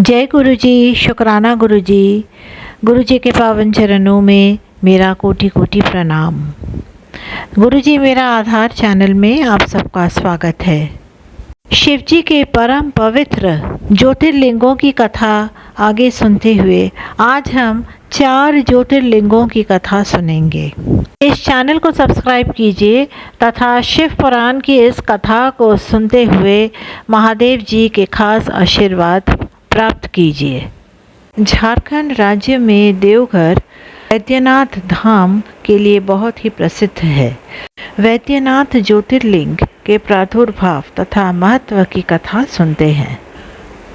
जय गुरु जी, शुक्राना गुरु जी। गुरु जी के पावन चरणों में मेरा कोटि कोटि प्रणाम। गुरु जी, मेरा आधार चैनल में आप सबका स्वागत है। शिव जी के परम पवित्र ज्योतिर्लिंगों की कथा आगे सुनते हुए आज हम 4 ज्योतिर्लिंगों की कथा सुनेंगे। इस चैनल को सब्सक्राइब कीजिए तथा शिव पुराण की इस कथा को सुनते हुए महादेव जी के खास आशीर्वाद प्राप्त कीजिए। झारखंड राज्य में देवघर वैद्यनाथ धाम के लिए बहुत ही प्रसिद्ध है। वैद्यनाथ ज्योतिर्लिंग के प्रादुर्भाव तथा महत्व की कथा सुनते हैं।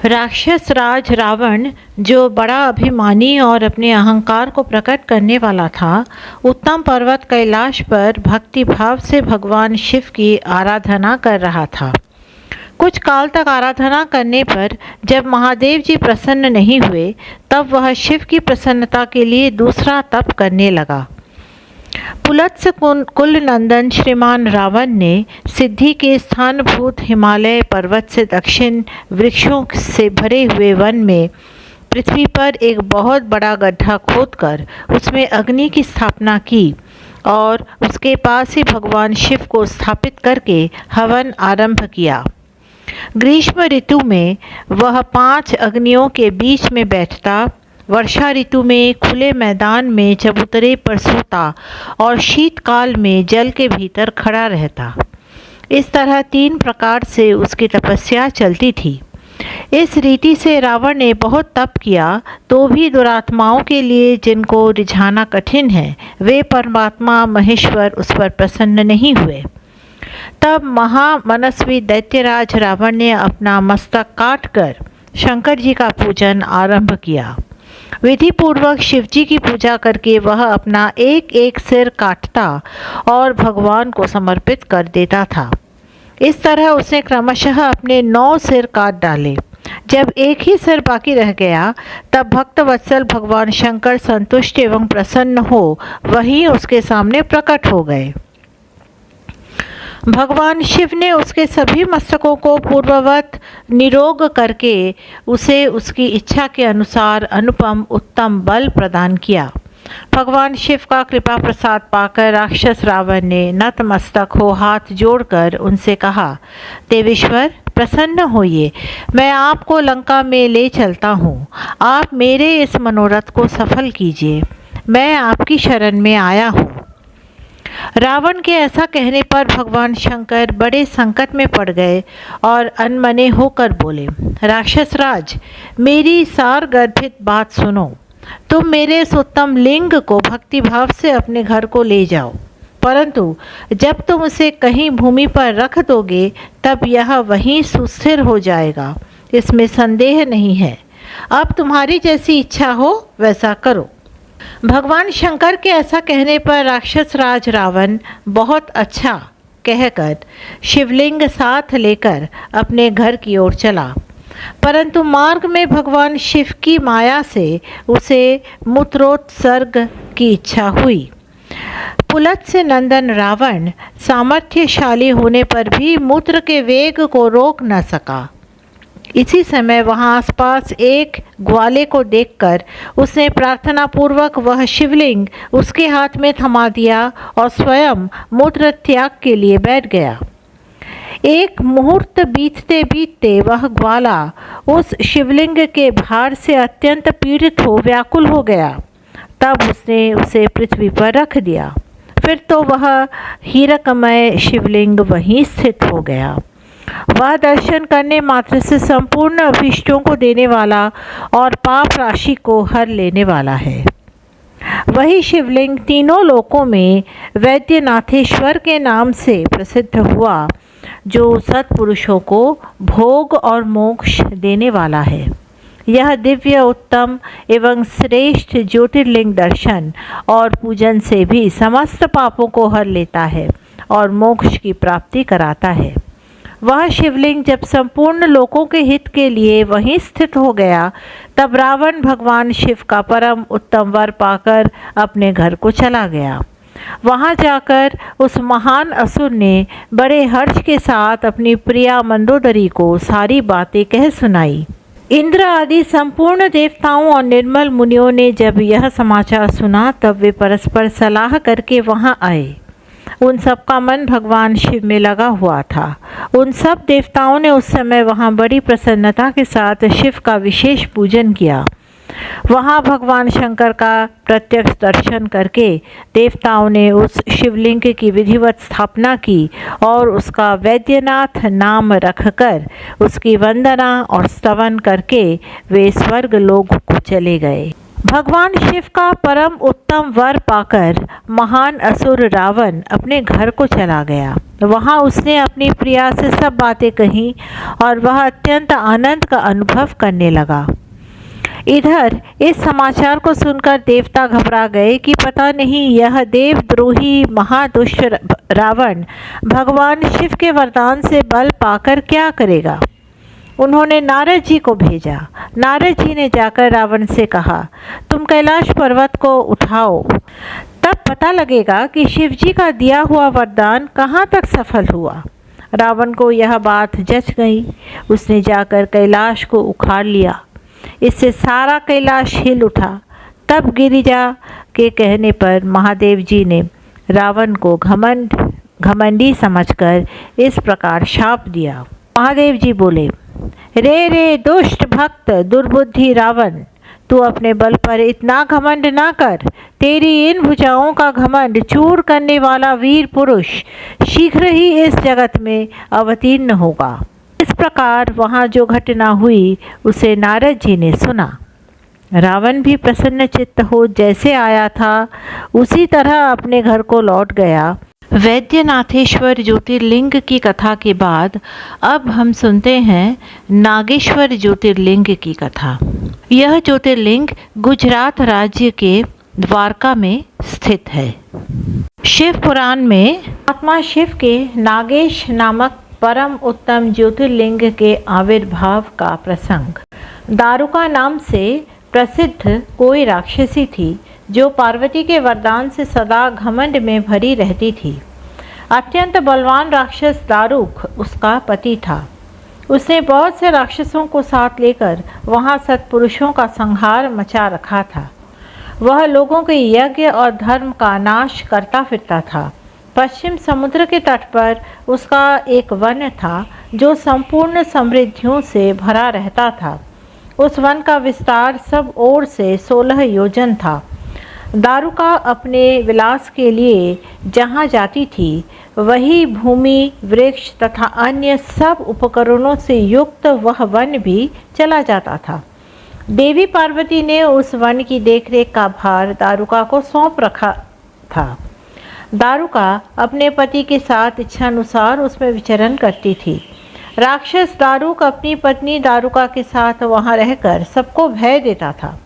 राक्षस राज रावण, जो बड़ा अभिमानी और अपने अहंकार को प्रकट करने वाला था, उत्तम पर्वत कैलाश पर भक्ति भाव से भगवान शिव की आराधना कर रहा था। कुछ काल तक आराधना करने पर जब महादेव जी प्रसन्न नहीं हुए, तब वह शिव की प्रसन्नता के लिए दूसरा तप करने लगा। पुलत्स्य कुल नंदन श्रीमान रावण ने सिद्धि के स्थानभूत हिमालय पर्वत से दक्षिण वृक्षों से भरे हुए वन में पृथ्वी पर एक बहुत बड़ा गड्ढा खोदकर उसमें अग्नि की स्थापना की और उसके पास ही भगवान शिव को स्थापित करके हवन आरंभ किया। ग्रीष्म ऋतु में वह 5 अग्नियों के बीच में बैठता, वर्षा ऋतु में खुले मैदान में चबूतरे पर सोता और शीतकाल में जल के भीतर खड़ा रहता। इस तरह 3 प्रकार से उसकी तपस्या चलती थी। इस रीति से रावण ने बहुत तप किया तो भी दुरात्माओं के लिए, जिनको रिझाना कठिन है, वे परमात्मा महेश्वर उस पर प्रसन्न नहीं हुए। तब महामनस्वी दैत्यराज रावण ने अपना मस्तक काटकर शंकर जी का पूजन आरंभ किया। विधि पूर्वक शिव जी की पूजा करके वह अपना एक एक सिर काटता और भगवान को समर्पित कर देता था। इस तरह उसने क्रमशः अपने 9 सिर काट डाले। जब एक ही सिर बाकी रह गया, तब भक्तवत्सल भगवान शंकर संतुष्ट एवं प्रसन्न हो वहीं उसके सामने प्रकट हो गए। भगवान शिव ने उसके सभी मस्तकों को पूर्ववत निरोग करके उसे उसकी इच्छा के अनुसार अनुपम उत्तम बल प्रदान किया। भगवान शिव का कृपा प्रसाद पाकर राक्षस रावण ने नतमस्तक हो हाथ जोड़कर उनसे कहा, देवेश्वर प्रसन्न होइए, मैं आपको लंका में ले चलता हूँ। आप मेरे इस मनोरथ को सफल कीजिए, मैं आपकी शरण में आया हूँ। रावण के ऐसा कहने पर भगवान शंकर बड़े संकट में पड़ गए और अनमने होकर बोले, राक्षस राज, मेरी सार गर्भित बात सुनो। तुम मेरे इस उत्तम लिंग को भक्तिभाव से अपने घर को ले जाओ, परंतु जब तुम उसे कहीं भूमि पर रख दोगे, तब यह वहीं सुस्थिर हो जाएगा, इसमें संदेह नहीं है। अब तुम्हारी जैसी इच्छा हो वैसा करो। भगवान शंकर के ऐसा कहने पर राक्षस राज रावण बहुत अच्छा कहकर शिवलिंग साथ लेकर अपने घर की ओर चला, परंतु मार्ग में भगवान शिव की माया से उसे मूत्रोत्सर्ग की इच्छा हुई। पुलत्स्य नंदन रावण सामर्थ्यशाली होने पर भी मूत्र के वेग को रोक न सका। इसी समय वहां आसपास एक ग्वाले को देखकर उसने प्रार्थना पूर्वक वह शिवलिंग उसके हाथ में थमा दिया और स्वयं मूत्र त्याग के लिए बैठ गया। एक मुहूर्त बीतते बीतते वह ग्वाला उस शिवलिंग के भार से अत्यंत पीड़ित हो व्याकुल हो गया। तब उसने उसे पृथ्वी पर रख दिया। फिर तो वह हीरकमय शिवलिंग वहीं स्थित हो गया। वह दर्शन करने मात्र से संपूर्ण अभीष्टों को देने वाला और पाप राशि को हर लेने वाला है। वही शिवलिंग तीनों लोकों में वैद्यनाथेश्वर के नाम से प्रसिद्ध हुआ, जो सत्पुरुषों को भोग और मोक्ष देने वाला है। यह दिव्य उत्तम एवं श्रेष्ठ ज्योतिर्लिंग दर्शन और पूजन से भी समस्त पापों को हर लेता है और मोक्ष की प्राप्ति कराता है। वह शिवलिंग जब संपूर्ण लोकों के हित के लिए वहीं स्थित हो गया, तब रावण भगवान शिव का परम उत्तम वर पाकर अपने घर को चला गया। वहां जाकर उस महान असुर ने बड़े हर्ष के साथ अपनी प्रिया मंदोदरी को सारी बातें कह सुनाई। इंद्र आदि संपूर्ण देवताओं और निर्मल मुनियों ने जब यह समाचार सुना तब वे परस्पर सलाह करके वहां आए। उन सब का मन भगवान शिव में लगा हुआ था। उन सब देवताओं ने उस समय वहां बड़ी प्रसन्नता के साथ शिव का विशेष पूजन किया। वहां भगवान शंकर का प्रत्यक्ष दर्शन करके देवताओं ने उस शिवलिंग की विधिवत स्थापना की और उसका वैद्यनाथ नाम रखकर उसकी वंदना और स्तवन करके वे स्वर्ग लोक को चले गए। भगवान शिव का परम उत्तम वर पाकर महान असुर रावण अपने घर को चला गया। वहां उसने अपनी प्रिया से सब बातें कही और वह अत्यंत आनंद का अनुभव करने लगा। इधर इस समाचार को सुनकर देवता घबरा गए कि पता नहीं यह देवद्रोही महादुष्ट रावण भगवान शिव के वरदान से बल पाकर क्या करेगा। उन्होंने नारद जी को भेजा। नारद जी ने जाकर रावण से कहा, तुम कैलाश पर्वत को उठाओ, तब पता लगेगा कि शिव जी का दिया हुआ वरदान कहाँ तक सफल हुआ। रावण को यह बात जच गई। उसने जाकर कैलाश को उखाड़ लिया। इससे सारा कैलाश हिल उठा। तब गिरिजा के कहने पर महादेव जी ने रावण को घमंडी समझकर इस प्रकार शाप दिया। महादेव जी बोले, रे रे दुष्ट भक्त दुर्बुद्धि रावण, तू अपने बल पर इतना घमंड ना कर। तेरी इन भुजाओं का घमंड चूर करने वाला वीर पुरुष शीघ्र ही इस जगत में अवतीर्ण होगा। इस प्रकार वहाँ जो घटना हुई उसे नारद जी ने सुना। रावण भी प्रसन्न चित्त हो जैसे आया था उसी तरह अपने घर को लौट गया। वैद्यनाथेश्वर ज्योतिर्लिंग की कथा के बाद अब हम सुनते हैं नागेश्वर ज्योतिर्लिंग की कथा। यह ज्योतिर्लिंग गुजरात राज्य के द्वारका में स्थित है। शिव पुराण में आत्मा शिव के नागेश नामक परम उत्तम ज्योतिर्लिंग के आविर्भाव का प्रसंग। दारुका नाम से प्रसिद्ध कोई राक्षसी थी जो पार्वती के वरदान से सदा घमंड में भरी रहती थी। अत्यंत बलवान राक्षस दारुक उसका पति था। उसने बहुत से राक्षसों को साथ लेकर वहां सत्पुरुषों का संहार मचा रखा था। वह लोगों के यज्ञ और धर्म का नाश करता फिरता था। पश्चिम समुद्र के तट पर उसका एक वन था जो संपूर्ण समृद्धियों से भरा रहता था। उस वन का विस्तार सब ओर से 16 योजन था। दारुका अपने विलास के लिए जहाँ जाती थी वही भूमि, वृक्ष तथा अन्य सब उपकरणों से युक्त वह वन भी चला जाता था। देवी पार्वती ने उस वन की देखरेख का भार दारुका को सौंप रखा था। दारुका अपने पति के साथ इच्छानुसार उसमें विचरण करती थी। राक्षस दारुक अपनी पत्नी दारुका के साथ वहां रहकर सबको भय देता था।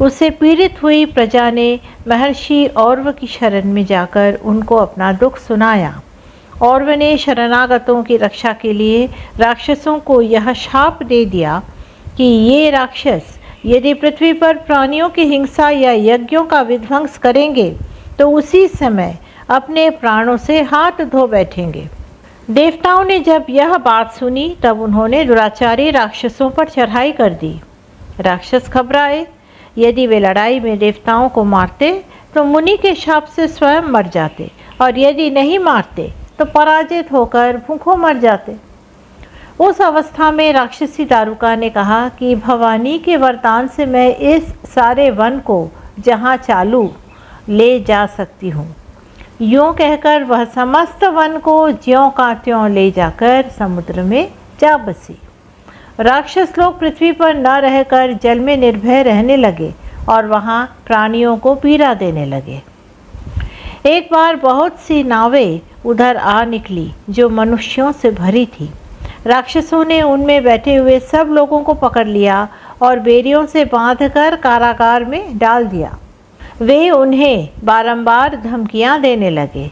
उससे पीड़ित हुई प्रजा ने महर्षि औरव की शरण में जाकर उनको अपना दुख सुनाया। औरव ने शरणागतों की रक्षा के लिए राक्षसों को यह शाप दे दिया कि ये राक्षस यदि पृथ्वी पर प्राणियों की हिंसा या यज्ञों का विध्वंस करेंगे तो उसी समय अपने प्राणों से हाथ धो बैठेंगे। देवताओं ने जब यह बात सुनी तब उन्होंने दुराचारी राक्षसों पर चढ़ाई कर दी। राक्षस घबराए। यदि वे लड़ाई में देवताओं को मारते तो मुनि के शाप से स्वयं मर जाते और यदि नहीं मारते तो पराजित होकर भूखों मर जाते। उस अवस्था में राक्षसी दारुका ने कहा कि भवानी के वरदान से मैं इस सारे वन को जहाँ चालू ले जा सकती हूँ। यूँ कहकर वह समस्त वन को ज्यों का त्यों ले जाकर समुद्र में जा बसी। राक्षस लोग पृथ्वी पर न रहकर जल में निर्भय रहने लगे और वहाँ प्राणियों को पीड़ा देने लगे। एक बार बहुत सी नावें उधर आ निकली जो मनुष्यों से भरी थी। राक्षसों ने उनमें बैठे हुए सब लोगों को पकड़ लिया और बेड़ियों से बांधकर कारागार में डाल दिया। वे उन्हें बारंबार धमकियां देने लगे।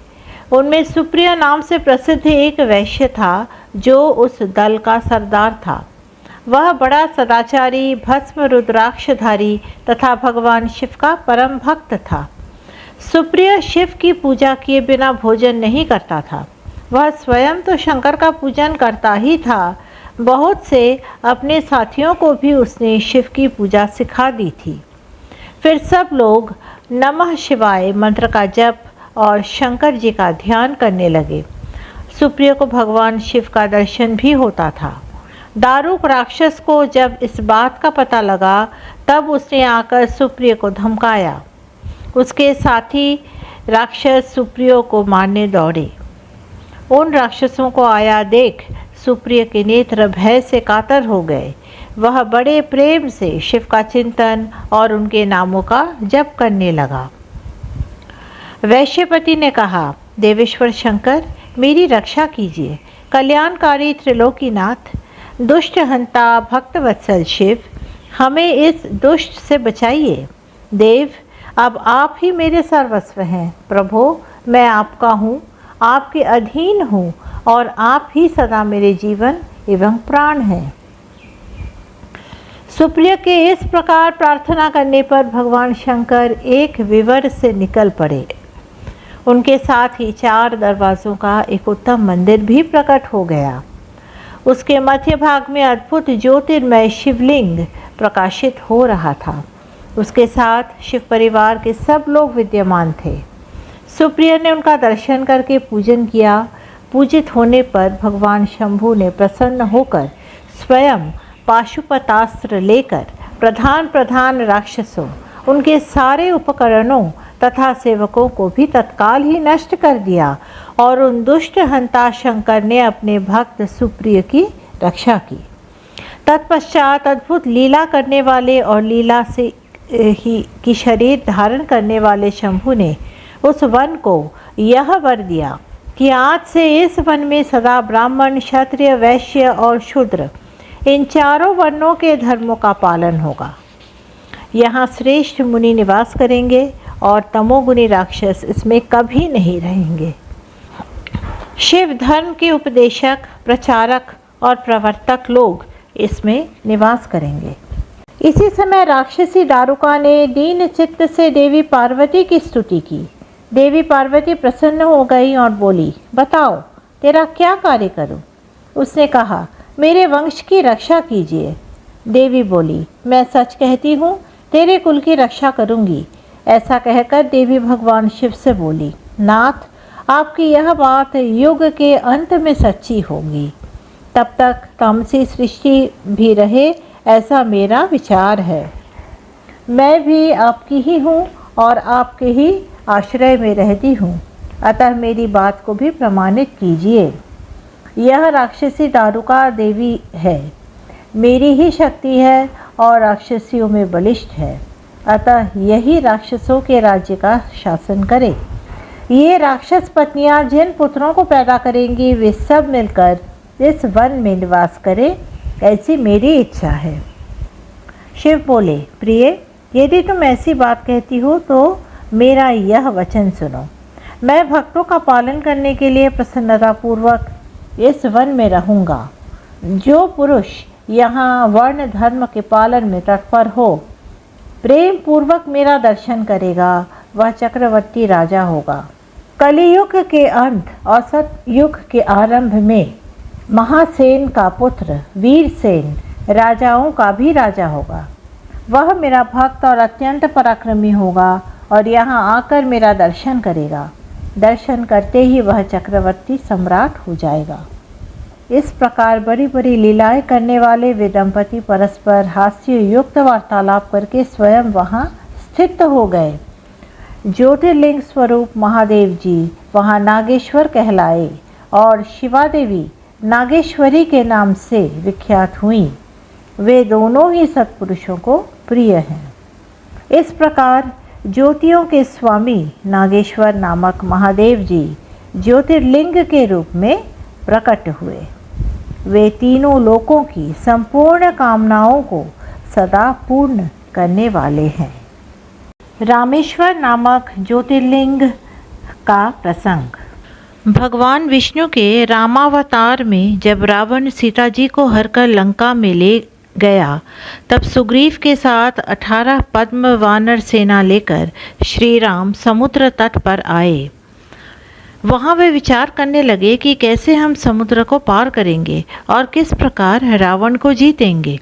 उनमें सुप्रिया नाम से प्रसिद्ध एक वैश्य था जो उस दल का सरदार था। वह बड़ा सदाचारी, भस्म रुद्राक्षधारी तथा भगवान शिव का परम भक्त था। सुप्रिय शिव की पूजा किए बिना भोजन नहीं करता था। वह स्वयं तो शंकर का पूजन करता ही था, बहुत से अपने साथियों को भी उसने शिव की पूजा सिखा दी थी। फिर सब लोग नमः शिवाय मंत्र का जप और शंकर जी का ध्यान करने लगे। सुप्रिय को भगवान शिव का दर्शन भी होता था। दारुक राक्षस को जब इस बात का पता लगा तब उसने आकर सुप्रिय को धमकाया। उसके साथी राक्षस सुप्रिय को मारने दौड़े। उन राक्षसों को आया देख सुप्रिय के नेत्र भय से कातर हो गए। वह बड़े प्रेम से शिव का चिंतन और उनके नामों का जप करने लगा। वैश्यपति ने कहा, देवेश्वर शंकर, मेरी रक्षा कीजिए। कल्याणकारी त्रिलोकीनाथ, दुष्ट हंता भक्तवत्सल शिव, हमें इस दुष्ट से बचाइए। देव, अब आप ही मेरे सर्वस्व हैं। प्रभु, मैं आपका हूँ, आपके अधीन हूँ और आप ही सदा मेरे जीवन एवं प्राण हैं। सुप्रिय के इस प्रकार प्रार्थना करने पर भगवान शंकर एक विवर से निकल पड़े। उनके साथ ही 4 दरवाज़ों का एक उत्तम मंदिर भी प्रकट हो गया। उसके मध्य भाग में अद्भुत ज्योतिर्मय शिवलिंग प्रकाशित हो रहा था। उसके साथ शिव परिवार के सब लोग विद्यमान थे। सुप्रिय ने उनका दर्शन करके पूजन किया। पूजित होने पर भगवान शंभु ने प्रसन्न होकर स्वयं पाशुपतास्त्र लेकर प्रधान राक्षसों, उनके सारे उपकरणों तथा सेवकों को भी तत्काल ही नष्ट कर दिया और उन दुष्ट हंता शंकर ने अपने भक्त सुप्रिय की रक्षा की। तत्पश्चात अद्भुत लीला करने वाले और लीला से ही की शरीर धारण करने वाले शंभु ने उस वन को यह वर दिया कि आज से इस वन में सदा ब्राह्मण, क्षत्रिय, वैश्य और शूद्र, इन चारों वर्णों के धर्मों का पालन होगा। यहाँ श्रेष्ठ मुनि निवास करेंगे और तमोगुनी राक्षस इसमें कभी नहीं रहेंगे। शिव धर्म के उपदेशक, प्रचारक और प्रवर्तक लोग इसमें निवास करेंगे। इसी समय राक्षसी दारुका ने दीन चित्त से देवी पार्वती की स्तुति की। देवी पार्वती प्रसन्न हो गई और बोली, बताओ तेरा क्या कार्य करूं? उसने कहा, मेरे वंश की रक्षा कीजिए। देवी बोली, मैं सच कहती हूँ, तेरे कुल की रक्षा करूँगी। ऐसा कहकर देवी भगवान शिव से बोली, नाथ, आपकी यह बात युग के अंत में सच्ची होगी। तब तक तामसी सृष्टि भी रहे, ऐसा मेरा विचार है। मैं भी आपकी ही हूँ और आपके ही आश्रय में रहती हूँ, अतः मेरी बात को भी प्रमाणित कीजिए। यह राक्षसी दारुका देवी है, मेरी ही शक्ति है और राक्षसियों में बलिष्ठ है, अतः यही राक्षसों के राज्य का शासन करे। ये राक्षस पत्नियां जिन पुत्रों को पैदा करेंगी वे सब मिलकर इस वन में निवास करें, ऐसी मेरी इच्छा है। शिव बोले, प्रिय, यदि तुम ऐसी बात कहती हो तो मेरा यह वचन सुनो। मैं भक्तों का पालन करने के लिए प्रसन्नतापूर्वक इस वन में रहूँगा। जो पुरुष यहाँ वर्ण धर्म के पालन में तत्पर हो, प्रेम पूर्वक मेरा दर्शन करेगा, वह चक्रवर्ती राजा होगा। कलियुग के अंत और सतयुग के आरंभ में महासेन का पुत्र वीरसेन राजाओं का भी राजा होगा। वह मेरा भक्त और अत्यंत पराक्रमी होगा और यहाँ आकर मेरा दर्शन करेगा। दर्शन करते ही वह चक्रवर्ती सम्राट हो जाएगा। इस प्रकार बड़ी बड़ी लीलाएं करने वाले वे दंपति परस्पर हास्य युक्त वार्तालाप करके स्वयं वहाँ स्थित हो गए। ज्योतिर्लिंग स्वरूप महादेव जी वहाँ नागेश्वर कहलाए और शिवा देवी नागेश्वरी के नाम से विख्यात हुई। वे दोनों ही सत्पुरुषों को प्रिय हैं। इस प्रकार ज्योतियों के स्वामी नागेश्वर नामक महादेव जी ज्योतिर्लिंग के रूप में प्रकट हुए। वे तीनों लोकों की संपूर्ण कामनाओं को सदा पूर्ण करने वाले हैं। रामेश्वर नामक ज्योतिर्लिंग का प्रसंग। भगवान विष्णु के रामावतार में जब रावण सीता जी को हरकर लंका में ले गया, तब सुग्रीव के साथ 18 पद्म वानर सेना लेकर श्री राम समुद्र तट पर आए। वहाँ वे विचार करने लगे कि कैसे हम समुद्र को पार करेंगे और किस प्रकार रावण को जीतेंगे।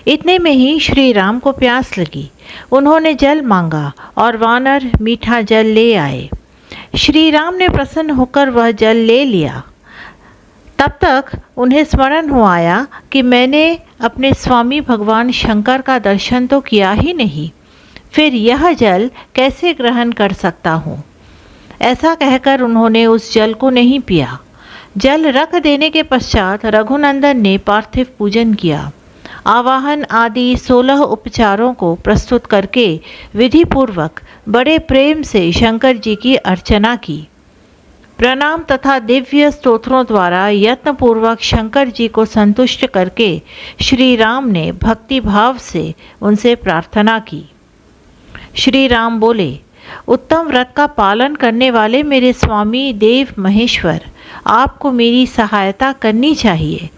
इतने में ही श्री राम को प्यास लगी। उन्होंने जल मांगा और वानर मीठा जल ले आए। श्री राम ने प्रसन्न होकर वह जल ले लिया। तब तक उन्हें स्मरण हो आया कि मैंने अपने स्वामी भगवान शंकर का दर्शन तो किया ही नहीं, फिर यह जल कैसे ग्रहण कर सकता हूँ। ऐसा कहकर उन्होंने उस जल को नहीं पिया। जल रख देने के पश्चात रघुनंदन ने पार्थिव पूजन किया। आवाहन आदि 16 उपचारों को प्रस्तुत करके विधि पूर्वक बड़े प्रेम से शंकर जी की अर्चना की। प्रणाम तथा दिव्य स्तोत्रों द्वारा यत्नपूर्वक शंकर जी को संतुष्ट करके श्री राम ने भक्ति भाव से उनसे प्रार्थना की। श्री राम बोले, उत्तम व्रत का पालन करने वाले मेरे स्वामी देव महेश्वर, आपको मेरी सहायता करनी चाहिए।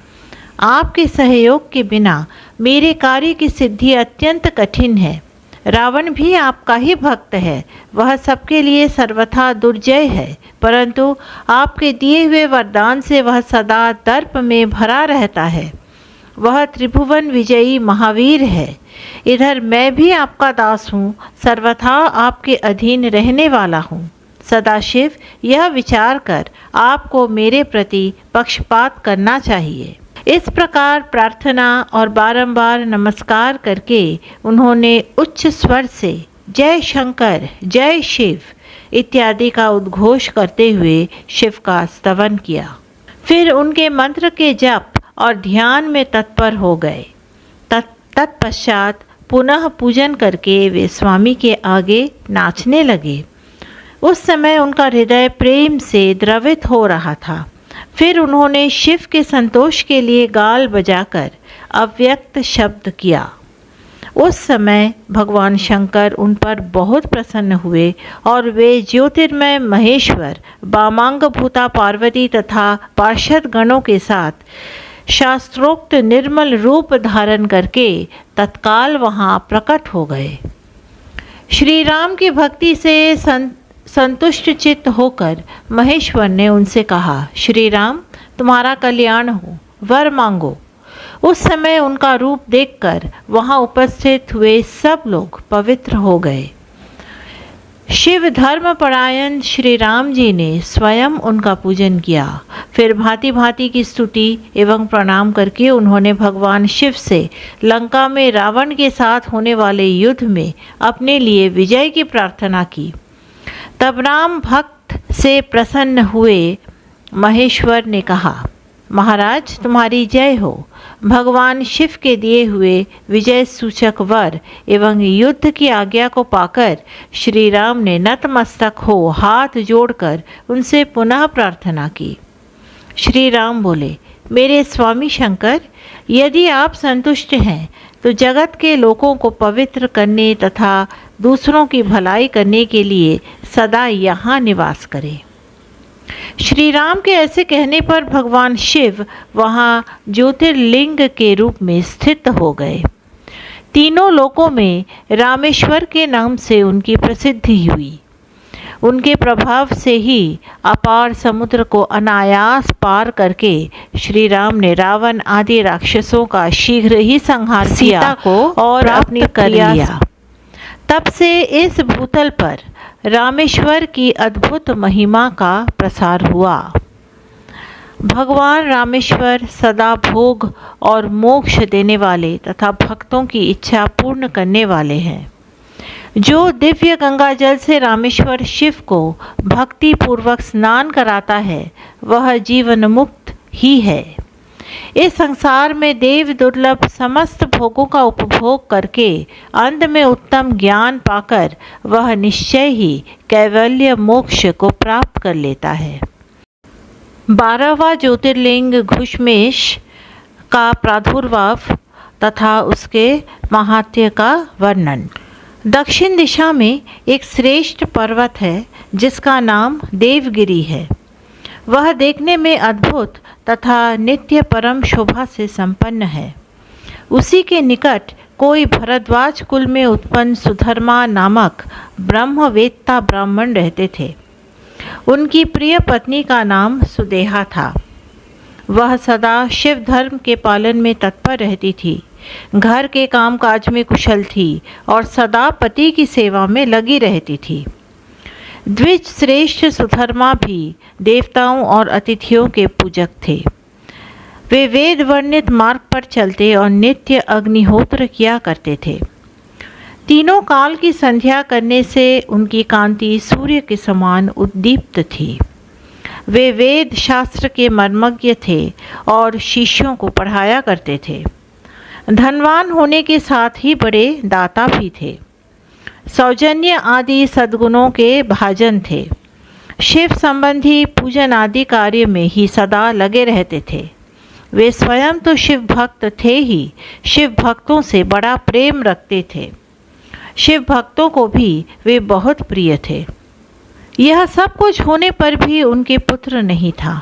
आपके सहयोग के बिना मेरे कार्य की सिद्धि अत्यंत कठिन है। रावण भी आपका ही भक्त है, वह सबके लिए सर्वथा दुर्जय है, परंतु आपके दिए हुए वरदान से वह सदा दर्प में भरा रहता है। वह त्रिभुवन विजयी महावीर है। इधर मैं भी आपका दास हूँ, सर्वथा आपके अधीन रहने वाला हूँ। सदाशिव यह विचार कर आपको मेरे प्रति पक्षपात करना चाहिए। इस प्रकार प्रार्थना और बारंबार नमस्कार करके उन्होंने उच्च स्वर से जय शंकर, जय शिव इत्यादि का उद्घोष करते हुए शिव का स्तवन किया। फिर उनके मंत्र के जप और ध्यान में तत्पर हो गए। तत्पश्चात पुनः पूजन करके वे स्वामी के आगे नाचने लगे। उस समय उनका हृदय प्रेम से द्रवित हो रहा था। फिर उन्होंने शिव के संतोष के लिए गाल बजाकर अव्यक्त शब्द किया। उस समय भगवान शंकर उन पर बहुत प्रसन्न हुए और वे ज्योतिर्मय महेश्वर वामांग भूता पार्वती तथा पार्षद गणों के साथ शास्त्रोक्त निर्मल रूप धारण करके तत्काल वहाँ प्रकट हो गए। श्री राम की भक्ति से संतुष्ट चित्त होकर महेश्वर ने उनसे कहा, श्री राम तुम्हारा कल्याण हो, वर मांगो। उस समय उनका रूप देखकर वहाँ उपस्थित हुए सब लोग पवित्र हो गए। शिव धर्मपरायण श्री राम जी ने स्वयं उनका पूजन किया। फिर भांति भांति की स्तुति एवं प्रणाम करके उन्होंने भगवान शिव से लंका में रावण के साथ होने वाले युद्ध में अपने लिए विजय की प्रार्थना की। तब राम भक्त से प्रसन्न हुए महेश्वर ने कहा, महाराज तुम्हारी जय हो। भगवान शिव के दिए हुए विजय सूचक वर एवं युद्ध की आज्ञा को पाकर श्री राम ने नतमस्तक हो हाथ जोड़कर उनसे पुनः प्रार्थना की। श्री राम बोले, मेरे स्वामी शंकर, यदि आप संतुष्ट हैं तो जगत के लोगों को पवित्र करने तथा दूसरों की भलाई करने के लिए सदा यहाँ निवास करें। श्री राम के ऐसे कहने पर भगवान शिव वहाँ ज्योतिर्लिंग के रूप में स्थित हो गए। तीनों लोकों में रामेश्वर के नाम से उनकी प्रसिद्धि हुई। उनके प्रभाव से ही अपार समुद्र को अनायास पार करके श्री राम ने रावण आदि राक्षसों का शीघ्र ही संहार किया और अपनी कर लिया। तब से इस भूतल पर रामेश्वर की अद्भुत महिमा का प्रसार हुआ। भगवान रामेश्वर सदा भोग और मोक्ष देने वाले तथा भक्तों की इच्छा पूर्ण करने वाले हैं। जो दिव्य गंगा जल से रामेश्वर शिव को भक्ति पूर्वक स्नान कराता है वह जीवन मुक्त ही है। इस संसार में देव दुर्लभ समस्त भोगों का उपभोग करके अंत में उत्तम ज्ञान पाकर वह निश्चय ही कैवल्य मोक्ष को प्राप्त कर लेता है। 12वां ज्योतिर्लिंग घुश्मेश का प्रादुर्भाव तथा उसके महात्म्य का वर्णन। दक्षिण दिशा में एक श्रेष्ठ पर्वत है जिसका नाम देवगिरी है। वह देखने में अद्भुत तथा नित्य परम शोभा से संपन्न है। उसी के निकट कोई भरद्वाज कुल में उत्पन्न सुधर्मा नामक ब्रह्मवेत्ता ब्राह्मण रहते थे। उनकी प्रिय पत्नी का नाम सुदेहा था। वह सदा शिव धर्म के पालन में तत्पर रहती थी, घर के कामकाज में कुशल थी और सदा पति की सेवा में लगी रहती थी। द्विज श्रेष्ठ सुधर्मा भी देवताओं और अतिथियों के पूजक थे। वे वेद वर्णित मार्ग पर चलते और नित्य अग्निहोत्र किया करते थे। तीनों काल की संध्या करने से उनकी कांति सूर्य के समान उद्दीप्त थी। वे वेद शास्त्र के मर्मज्ञ थे और शिष्यों को पढ़ाया करते थे। धनवान होने के साथ ही बड़े दाता भी थे। सौजन्य आदि सद्गुणों के भाजन थे। शिव संबंधी पूजन आदि कार्य में ही सदा लगे रहते थे। वे स्वयं तो शिव भक्त थे ही, शिव भक्तों से बड़ा प्रेम रखते थे। शिव भक्तों को भी वे बहुत प्रिय थे। यह सब कुछ होने पर भी उनके पुत्र नहीं था।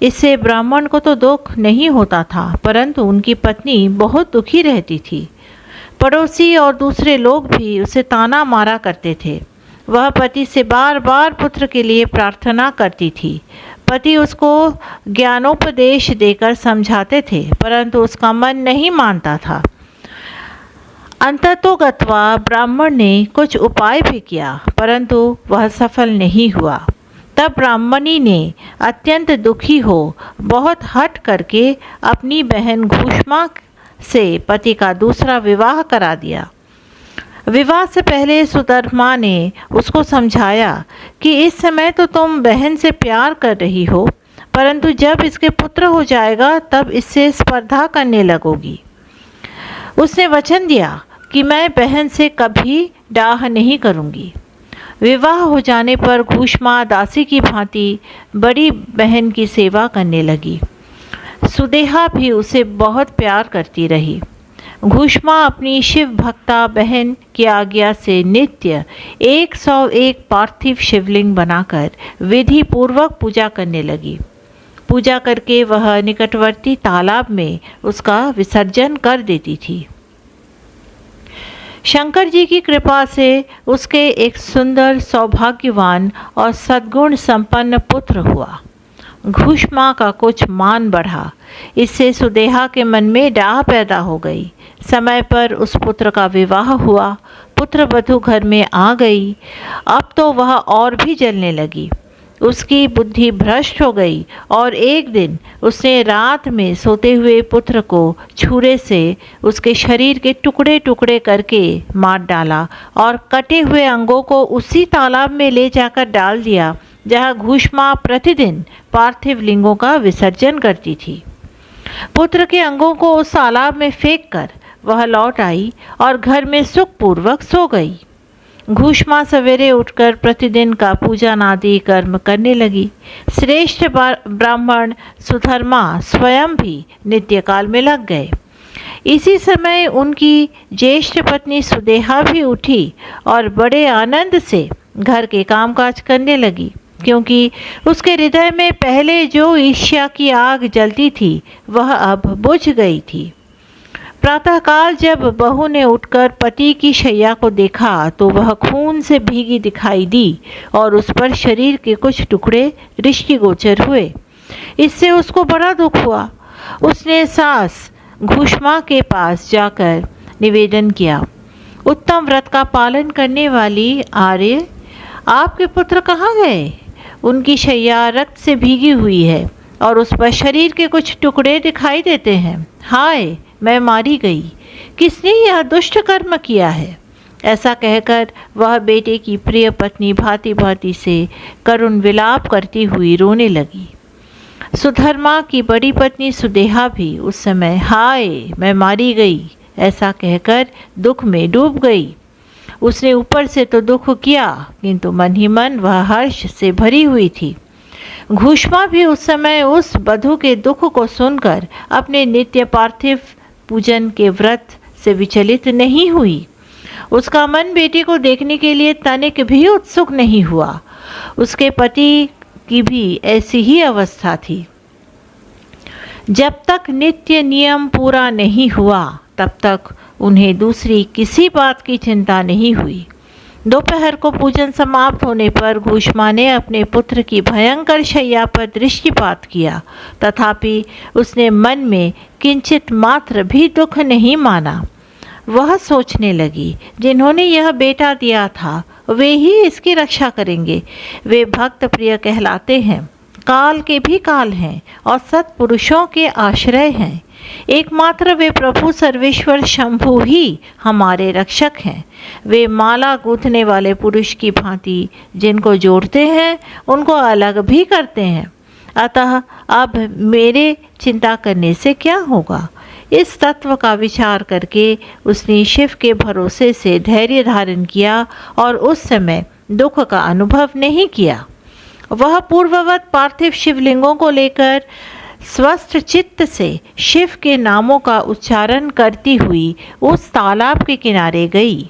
इससे ब्राह्मण को तो दुख नहीं होता था, परंतु उनकी पत्नी बहुत दुखी रहती थी। पड़ोसी और दूसरे लोग भी उसे ताना मारा करते थे। वह पति से बार बार पुत्र के लिए प्रार्थना करती थी। पति उसको ज्ञानोपदेश देकर समझाते थे, परंतु उसका मन नहीं मानता था। अंततोगत्वा ब्राह्मण ने कुछ उपाय भी किया, परंतु वह सफल नहीं हुआ। तब ब्राह्मणी ने अत्यंत दुखी हो बहुत हठ करके अपनी बहन घूष्मा से पति का दूसरा विवाह करा दिया। विवाह से पहले सुधर्मा ने उसको समझाया कि इस समय तो तुम बहन से प्यार कर रही हो, परंतु जब इसके पुत्र हो जाएगा तब इससे स्पर्धा करने लगोगी। उसने वचन दिया कि मैं बहन से कभी डाह नहीं करूंगी। विवाह हो जाने पर घूष्मा दासी की भांति बड़ी बहन की सेवा करने लगी। सुदेहा भी उसे बहुत प्यार करती रही। घूष्मा अपनी शिव भक्ता बहन की आज्ञा से नित्य 101 पार्थिव शिवलिंग बनाकर विधि पूर्वक पूजा करने लगी। पूजा करके वह निकटवर्ती तालाब में उसका विसर्जन कर देती थी। शंकर जी की कृपा से उसके एक सुंदर, सौभाग्यवान और सद्गुण संपन्न पुत्र हुआ। घूष्मा का कुछ मान बढ़ा। इससे सुदेहा के मन में डाह पैदा हो गई। समय पर उस पुत्र का विवाह हुआ। पुत्र वधू घर में आ गई। अब तो वह और भी जलने लगी। उसकी बुद्धि भ्रष्ट हो गई और एक दिन उसने रात में सोते हुए पुत्र को छुरे से उसके शरीर के टुकड़े टुकड़े करके मार डाला और कटे हुए अंगों को उसी तालाब में ले जाकर डाल दिया जहाँ घूष्मा प्रतिदिन पार्थिव लिंगों का विसर्जन करती थी। पुत्र के अंगों को उस तालाब में फेंक कर वह लौट आई और घर में सुखपूर्वक सो गई। घूष्मा सवेरे उठकर प्रतिदिन का पूजन आदि कर्म करने लगी। श्रेष्ठ ब्राह्मण सुधर्मा स्वयं भी नित्यकाल में लग गए। इसी समय उनकी ज्येष्ठ पत्नी सुदेहा भी उठी और बड़े आनंद से घर के कामकाज करने लगी, क्योंकि उसके हृदय में पहले जो ईर्ष्या की आग जलती थी वह अब बुझ गई थी। प्रातःकाल जब बहू ने उठकर पति की शैया को देखा तो वह खून से भीगी दिखाई दी और उस पर शरीर के कुछ टुकड़े दृष्टिगोचर हुए। इससे उसको बड़ा दुख हुआ। उसने सास घूष्मा के पास जाकर निवेदन किया, उत्तम व्रत का पालन करने वाली आर्य, आपके पुत्र कहाँ गए? उनकी शैया रक्त से भीगी हुई है और उस पर शरीर के कुछ टुकड़े दिखाई देते हैं। हाय, मैं मारी गई। किसने यह दुष्ट कर्म किया है? ऐसा कहकर वह बेटे की प्रिय पत्नी भांति भांति से करुण विलाप करती हुई रोने लगी। सुधर्मा की बड़ी पत्नी सुदेहा भी उस समय हाय मैं मारी गई ऐसा कहकर दुख में डूब गई। उसने ऊपर से तो दुख किया, किंतु मन ही मन वह हर्ष से भरी हुई थी। घूष्मा भी उस समय उस वधू के दुख को सुनकर अपने नित्य पार्थिव पूजन के व्रत से विचलित नहीं हुई। उसका मन बेटी को देखने के लिए तनिक भी उत्सुक नहीं हुआ। उसके पति की भी ऐसी ही अवस्था थी। जब तक नित्य नियम पूरा नहीं हुआ तब तक उन्हें दूसरी किसी बात की चिंता नहीं हुई। दोपहर को पूजन समाप्त होने पर घूष्मा ने अपने पुत्र की भयंकर शैया पर दृष्टिपात किया, तथापि उसने मन में किंचित मात्र भी दुख नहीं माना। वह सोचने लगी, जिन्होंने यह बेटा दिया था वे ही इसकी रक्षा करेंगे। वे भक्त प्रिय कहलाते हैं, काल के भी काल हैं और सत्पुरुषों के आश्रय हैं। एकमात्र वे प्रभु सर्वेश्वर शंभु ही हमारे रक्षक हैं। वे माला गूंथने वाले पुरुष की भांति जिनको जोड़ते हैं उनको अलग भी करते हैं। अतः अब मेरे चिंता करने से क्या होगा। इस तत्व का विचार करके उसने शिव के भरोसे से धैर्य धारण किया और उस समय दुख का अनुभव नहीं किया। वह पूर्ववत पार्थिव शिवलिंगों को लेकर स्वस्थ चित्त से शिव के नामों का उच्चारण करती हुई उस तालाब के किनारे गई।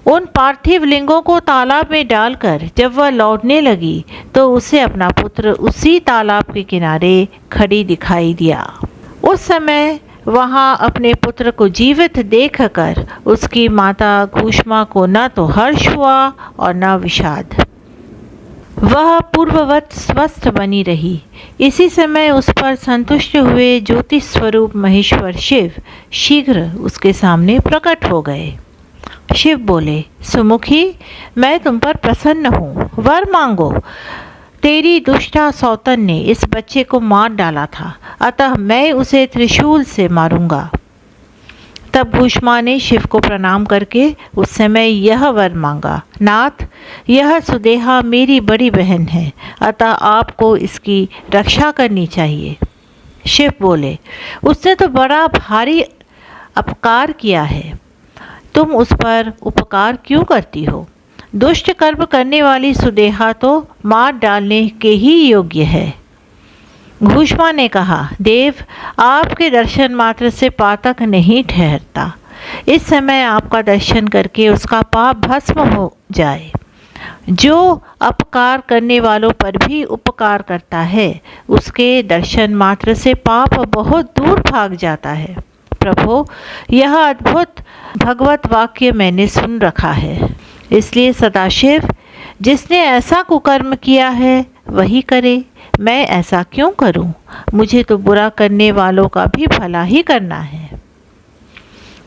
उन पार्थिव लिंगों को तालाब में डालकर जब वह लौटने लगी तो उसे अपना पुत्र उसी तालाब के किनारे खड़ी दिखाई दिया। उस समय वहाँ अपने पुत्र को जीवित देखकर उसकी माता घूष्मा को न तो हर्ष हुआ और न विषाद। वह पूर्ववत स्वस्थ बनी रही। इसी समय उस पर संतुष्ट हुए ज्योति स्वरूप महेश्वर शिव शीघ्र उसके सामने प्रकट हो गए। शिव बोले, सुमुखी, मैं तुम पर प्रसन्न हूँ, वर मांगो। तेरी दुष्टा सौतन ने इस बच्चे को मार डाला था, अतः मैं उसे त्रिशूल से मारूंगा। तब घूष्मा ने शिव को प्रणाम करके उस समय यह वर मांगा, नाथ, यह सुदेहा मेरी बड़ी बहन है, अतः आपको इसकी रक्षा करनी चाहिए। शिव बोले, उसने तो बड़ा भारी अपकार किया है, तुम उस पर उपकार क्यों करती हो। दुष्ट कर्म करने वाली सुदेहा तो मार डालने के ही योग्य है। घूष्मा ने कहा, देव, आपके दर्शन मात्र से पातक नहीं ठहरता। इस समय आपका दर्शन करके उसका पाप भस्म हो जाए। जो अपकार करने वालों पर भी उपकार करता है उसके दर्शन मात्र से पाप बहुत दूर भाग जाता है। प्रभु, यह अद्भुत भगवत वाक्य मैंने सुन रखा है, इसलिए सदाशिव, जिसने ऐसा कुकर्म किया है वही करे। मैं ऐसा क्यों करूं? मुझे तो बुरा करने वालों का भी भला ही करना है।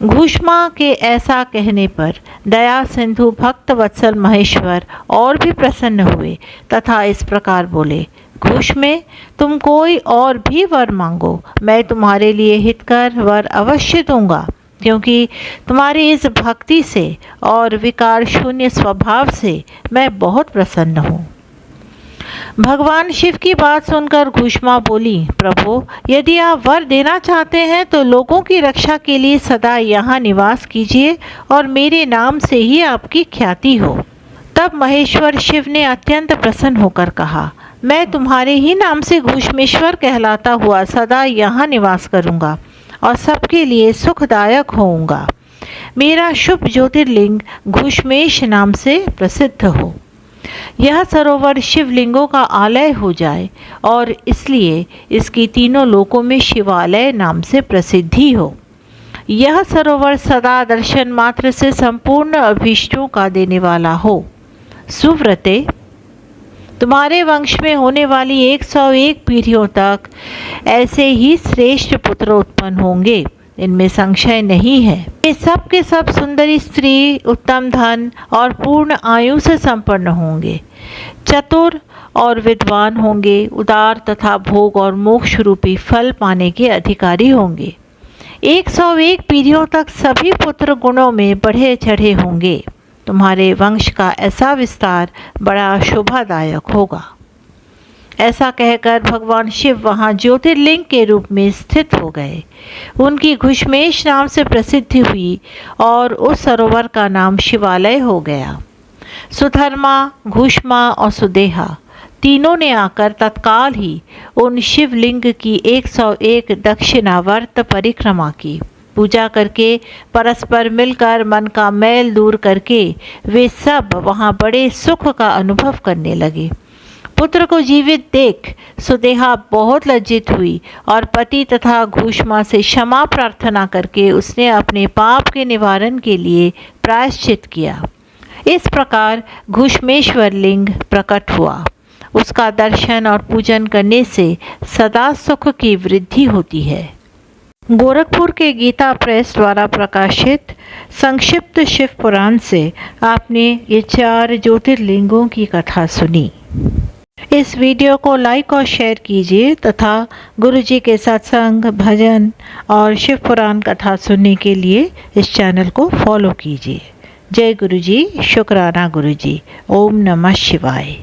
घूष्मा के ऐसा कहने पर दया सिंधु भक्त वत्सल महेश्वर और भी प्रसन्न हुए तथा इस प्रकार बोले, घूष्मे, तुम कोई और भी वर मांगो, मैं तुम्हारे लिए हितकर वर अवश्य दूंगा, क्योंकि तुम्हारी इस भक्ति से और विकार शून्य स्वभाव से मैं बहुत प्रसन्न हूँ। भगवान शिव की बात सुनकर घूष्मा बोली, प्रभु, यदि आप वर देना चाहते हैं तो लोगों की रक्षा के लिए सदा यहाँ निवास कीजिए और मेरे नाम से ही आपकी ख्याति हो। तब महेश्वर शिव ने अत्यंत प्रसन्न होकर कहा, मैं तुम्हारे ही नाम से घूष्मेश्वर कहलाता हुआ सदा यहाँ निवास करूँगा और सबके लिए सुखदायक होऊंगा। मेरा शुभ ज्योतिर्लिंग घूष्मेश नाम से प्रसिद्ध हो। यह सरोवर शिवलिंगों का आलय हो जाए और इसलिए इसकी तीनों लोकों में शिवालय नाम से प्रसिद्धि हो। यह सरोवर सदा दर्शन मात्र से संपूर्ण अभीष्टों का देने वाला हो। सुव्रते, तुम्हारे वंश में होने वाली 101 पीढ़ियों तक ऐसे ही श्रेष्ठ पुत्र उत्पन्न होंगे, इनमें संशय नहीं है। ये सब के सब सुंदरी स्त्री, उत्तम धन और पूर्ण आयु से संपन्न होंगे, चतुर और विद्वान होंगे, उदार तथा भोग और मोक्ष रूपी फल पाने के अधिकारी होंगे। 101 पीढ़ियों तक सभी पुत्र गुणों में बढ़े चढ़े होंगे। तुम्हारे वंश का ऐसा विस्तार बड़ा शोभादायक होगा। ऐसा कहकर भगवान शिव वहाँ ज्योतिर्लिंग के रूप में स्थित हो गए। उनकी घूष्मेश नाम से प्रसिद्धि हुई और उस सरोवर का नाम शिवालय हो गया। सुधर्मा, घूष्मा और सुदेहा तीनों ने आकर तत्काल ही उन शिवलिंग की 101 दक्षिणावर्त परिक्रमा की। पूजा करके परस्पर मिलकर मन का मैल दूर करके वे सब वहाँ बड़े सुख का अनुभव करने लगे। पुत्र को जीवित देख सुदेहा बहुत लज्जित हुई और पति तथा घूष्मा से क्षमा प्रार्थना करके उसने अपने पाप के निवारण के लिए प्रायश्चित किया। इस प्रकार घुष्मेश्वर लिंग प्रकट हुआ। उसका दर्शन और पूजन करने से सदा सुख की वृद्धि होती है। गोरखपुर के गीता प्रेस द्वारा प्रकाशित संक्षिप्त शिव पुराण से आपने ये 4 ज्योतिर्लिंगों की कथा सुनी। इस वीडियो को लाइक और शेयर कीजिए तथा गुरुजी के सत्संग, भजन और शिव पुराण कथा सुनने के लिए इस चैनल को फॉलो कीजिए। जय गुरुजी, शुक्राना गुरुजी। ओम नमः शिवाय।